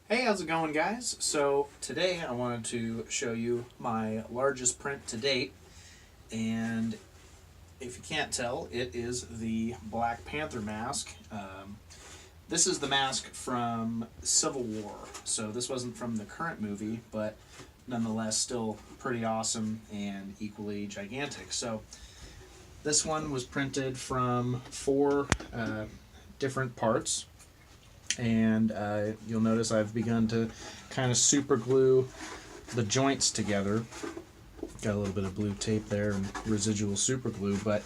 Hey, how's it going, guys? So today I wanted to show you my largest print to date, and if you can't tell, it is the Black Panther mask. This is the mask from Civil War, so this wasn't from the current movie, but nonetheless still pretty awesome and equally gigantic. So this one was printed from four different parts, and you'll notice I've begun to kind of super glue the joints together. Got a little bit of blue tape there and residual super glue, but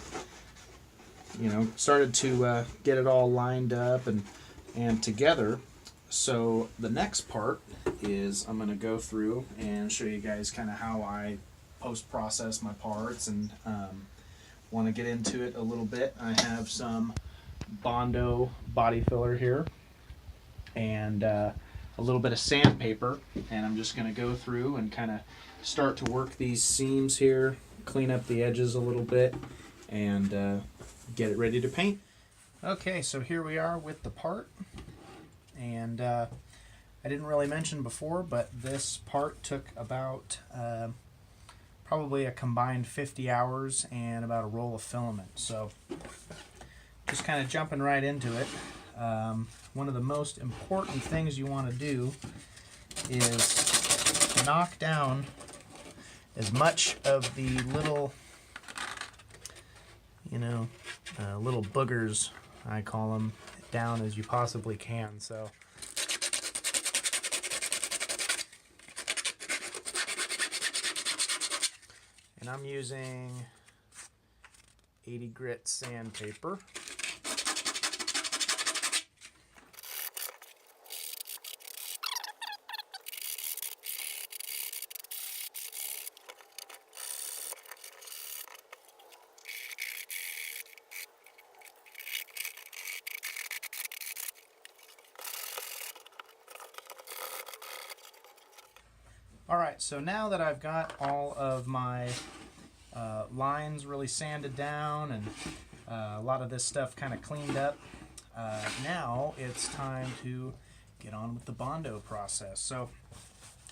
started to get it all lined up and together. So the next part is I'm going to go through and show you guys kind of how I post process my parts, and want to get into it a little bit. I have some bondo body filler here and a little bit of sandpaper, and I'm just going to go through and kind of start to work these seams here, clean up the edges a little bit, and get it ready to paint. Okay, so here we are with the part, and I didn't really mention before, but this part took about probably a combined 50 hours and about a roll of filament. So just kind of jumping right into it. One of the most important things you want to do is knock down as much of the little, little boogers, I call them, down as you possibly can. So and I'm using 80 grit sandpaper. Alright, so now that I've got all of my lines really sanded down and a lot of this stuff kind of cleaned up, now it's time to get on with the bondo process. So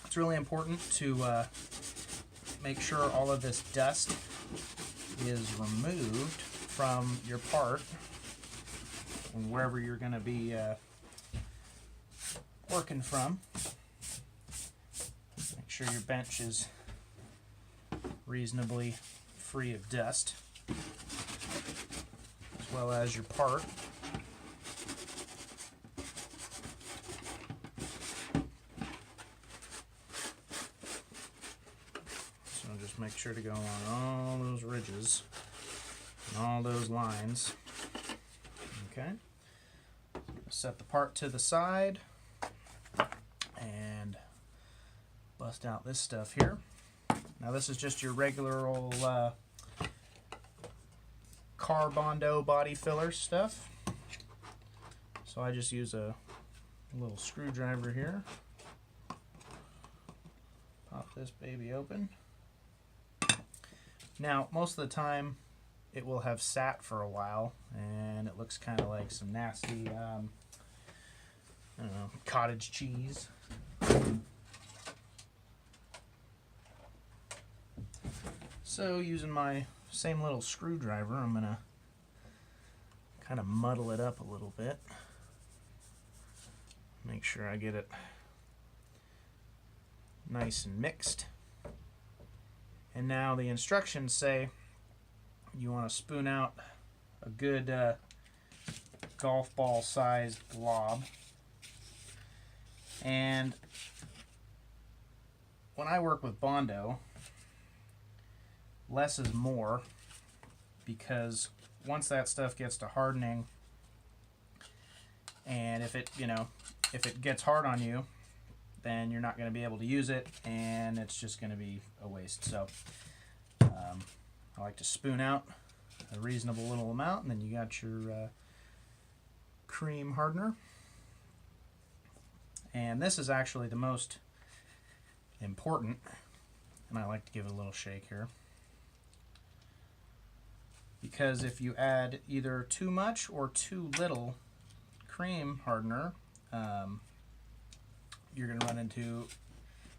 it's really important to make sure all of this dust is removed from your part and wherever you're going to be working from. Make sure your bench is reasonably free of dust, as well as your part. So just make sure to go on all those ridges and all those lines. Okay. Set the part to the side and bust out this stuff here. Now this is just your regular old car bondo body filler stuff. So I just use a little screwdriver here. Pop this baby open. Now most of the time it will have sat for a while and it looks kind of like some nasty I don't know, cottage cheese. So using my same little screwdriver, I'm going to kind of muddle it up a little bit. Make sure I get it nice and mixed. And now the instructions say you want to spoon out a good golf ball sized blob. And when I work with bondo, less is more, because once that stuff gets to hardening, and if it gets hard on you, then you're not going to be able to use it, and it's just going to be a waste. So I like to spoon out a reasonable little amount, and then you got your cream hardener. And this is actually the most important, and I like to give it a little shake here, because if you add either too much or too little cream hardener, you're going to run into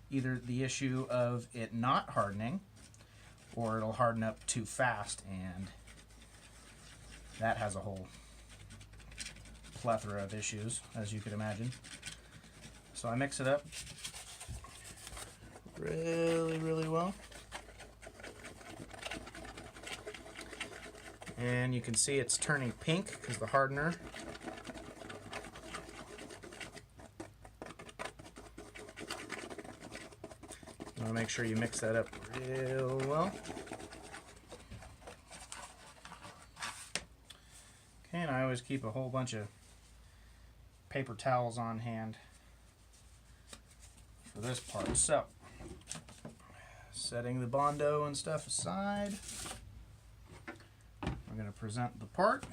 either the issue of it not hardening, or it'll harden up too fast, and that has a whole plethora of issues, as you could imagine. So I mix it up really, really well. And you can see it's turning pink because the hardener you want to make sure you mix that up real well. Okay, and I always keep a whole bunch of paper towels on hand for this part. So, setting the bondo and stuff aside, we're going to present the part.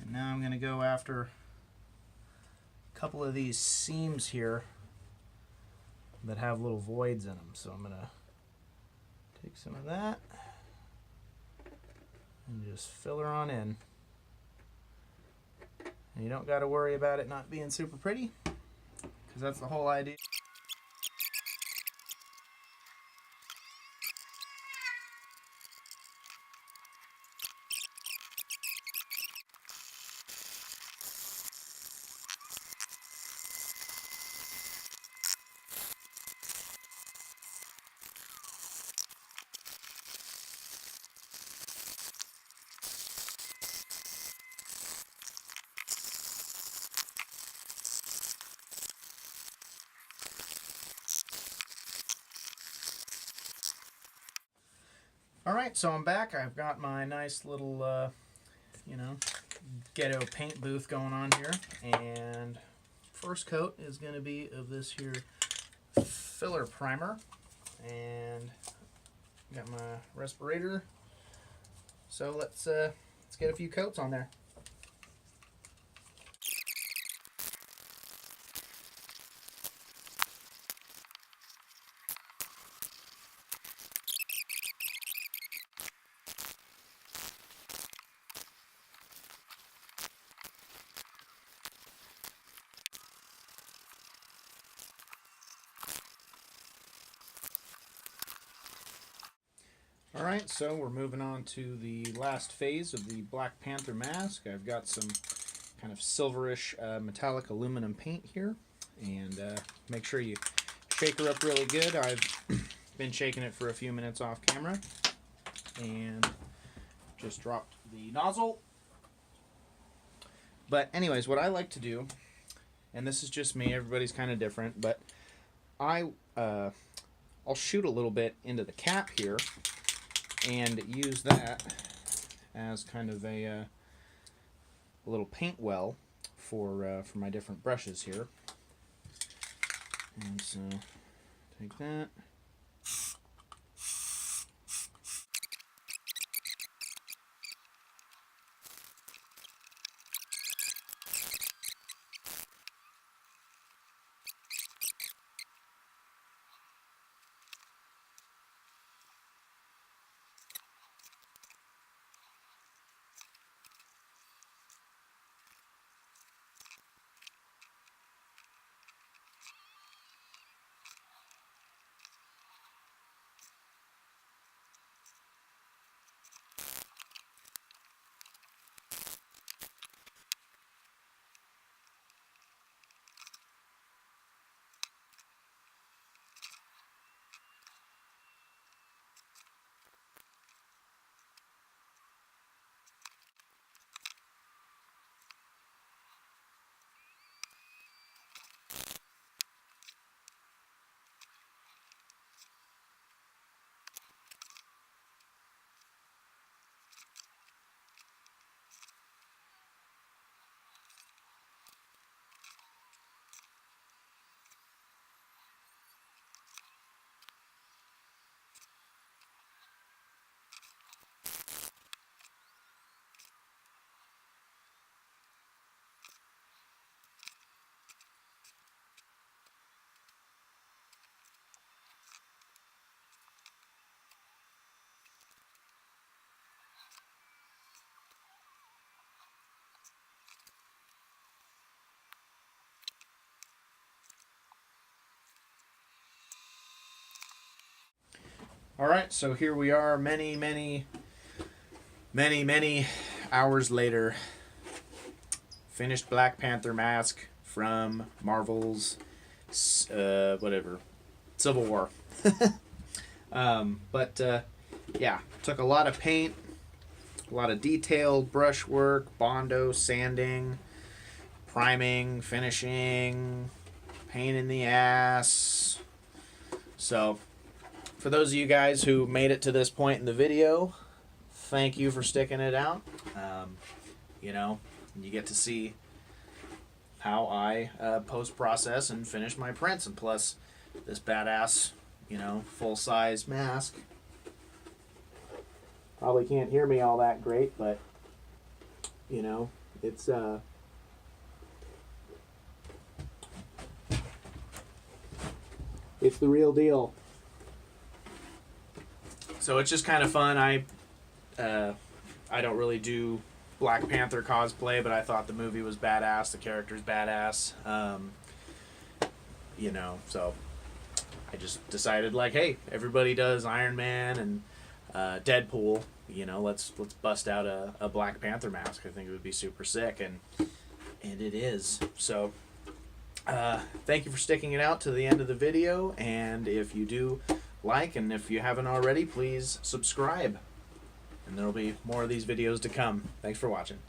And now I'm going to go after a couple of these seams here that have little voids in them. So I'm going to take some of that and just fill her on in. And you don't got to worry about it not being super pretty, because that's the whole idea. Alright, so I'm back. I've got my nice little, ghetto paint booth going on here. And first coat is going to be of this here filler primer. And got my respirator. So let's get a few coats on there. Alright, so we're moving on to the last phase of the Black Panther mask. I've got some kind of silverish metallic aluminum paint here, and make sure you shake her up really good. I've been shaking it for a few minutes off camera, and just dropped the nozzle. But anyways, what I like to do, and this is just me, everybody's kind of different, but I'll shoot a little bit into the cap here and use that as kind of a little paint well for my different brushes here. And so take that. All right, so here we are, many hours later. Finished Black Panther mask from Marvel's whatever, Civil War. Yeah, took a lot of paint, a lot of detailed brushwork, bondo, sanding, priming, finishing, pain in the ass. So, for those of you guys who made it to this point in the video, thank you for sticking it out. You know, you get to see how I post-process and finish my prints, and plus this badass, you know, full-size mask. Probably can't hear me all that great, but you know, it's the real deal. So it's just kind of fun. I don't really do Black Panther cosplay, but I thought the movie was badass. The character's badass. You know, so I just decided, like, hey, everybody does Iron Man and Deadpool. You know, let's bust out a Black Panther mask. I think it would be super sick, and it is. So thank you for sticking it out to the end of the video, and if you do like, and if you haven't already, please subscribe, and there'll be more of these videos to come. Thanks for watching.